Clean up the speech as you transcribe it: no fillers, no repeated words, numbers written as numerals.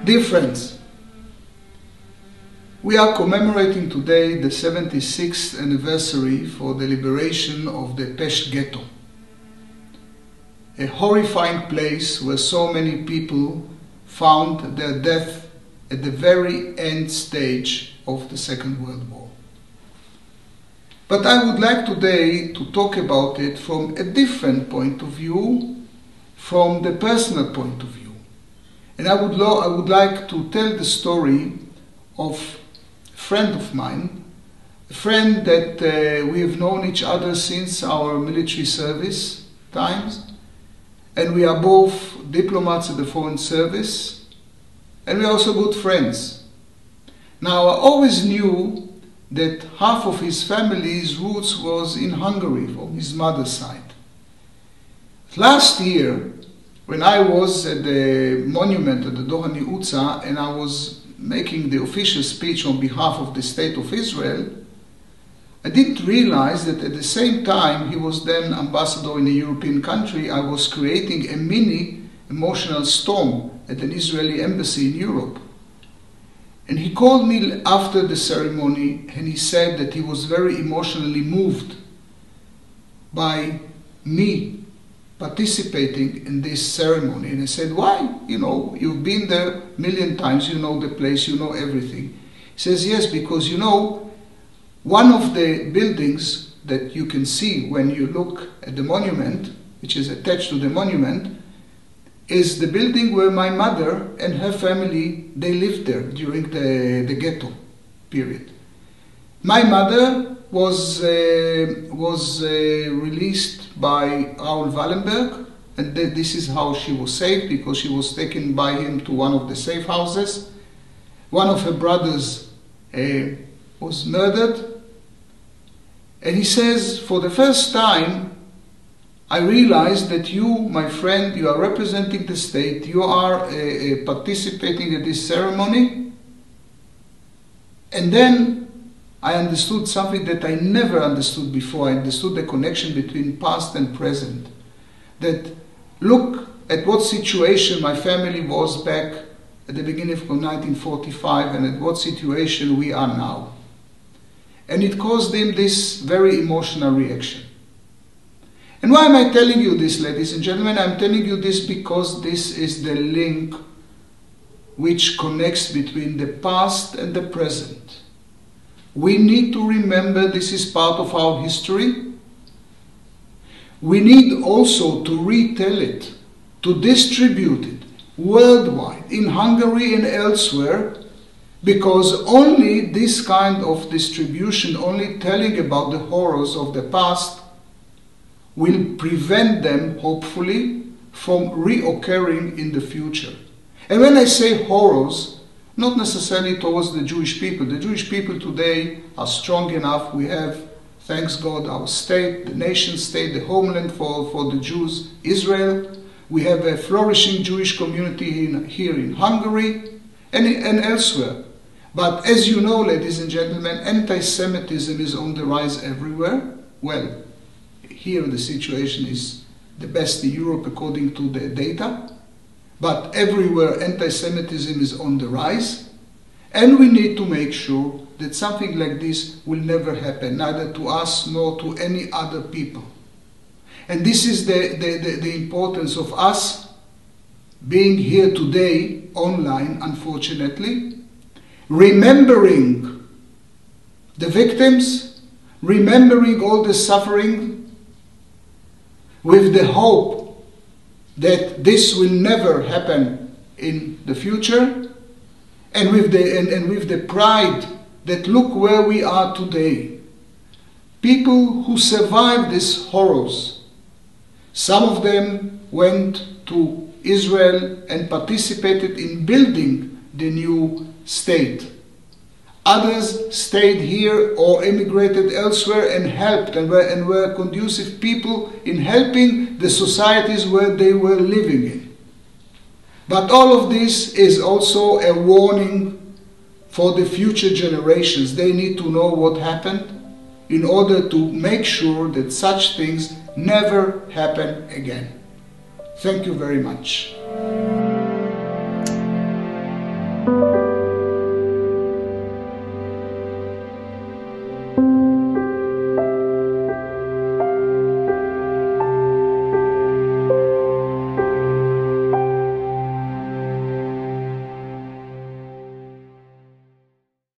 Dear friends, we are commemorating today the 76th anniversary for the liberation of the Pest ghetto, a horrifying place where so many people found their death at the very end stage of the Second World War. But I would like today to talk about it from a different point of view, from the personal point of view. And I would like to tell the story of a friend of mine, a friend that we have known each other since our military service times, and we are both diplomats at the Foreign Service, and we are also good friends. Now, I always knew that half of his family's roots was in Hungary from his mother's side. Last year, when I was at the monument at the Dohani Utza and I was making the official speech on behalf of the State of Israel, I didn't realize that at the same time he was then ambassador in a European country, I was creating a mini emotional storm at an Israeli embassy in Europe. And he called me after the ceremony and he said that he was very emotionally moved by me participating in this ceremony. And I said, why? You know, you've been there a million times, you know the place, you know everything. He says, yes, because you know, one of the buildings that you can see when you look at the monument, which is attached to the monument, is the building where my mother and her family, they lived there during the ghetto period. My mother was released by Raoul Wallenberg, and this is how she was saved, because she was taken by him to one of the safe houses. One of her brothers was murdered, and he says, for the first time, I realized that you, my friend, you are representing the state, you are participating in this ceremony. And then I understood something that I never understood before. I understood the connection between past and present. That look at what situation my family was back at the beginning of 1945 and at what situation we are now. And it caused him this very emotional reaction. And why am I telling you this, ladies and gentlemen? I'm telling you this because this is the link which connects between the past and the present. We need to remember this is part of our history. We need also to retell it, to distribute it worldwide, in Hungary and elsewhere, because only this kind of distribution, only telling about the horrors of the past, will prevent them, hopefully, from reoccurring in the future. And when I say horrors, not necessarily towards the Jewish people. The Jewish people today are strong enough. We have, thanks God, our state, the nation state, the homeland for the Jews, Israel. We have a flourishing Jewish community here in Hungary and elsewhere. But as you know, ladies and gentlemen, anti-Semitism is on the rise everywhere. Well, here the situation is the best in Europe according to the data, but everywhere anti-Semitism is on the rise, and we need to make sure that something like this will never happen, neither to us nor to any other people. And this is the importance of us being here today online, unfortunately, remembering the victims, remembering all the suffering, with the hope that this will never happen in the future, and with the pride that look where we are today. People who survived these horrors, some of them went to Israel and participated in building the new state. Others stayed here or emigrated elsewhere and helped and were conducive people in helping the societies where they were living in. But all of this is also a warning for the future generations. They need to know what happened in order to make sure that such things never happen again. Thank you very much.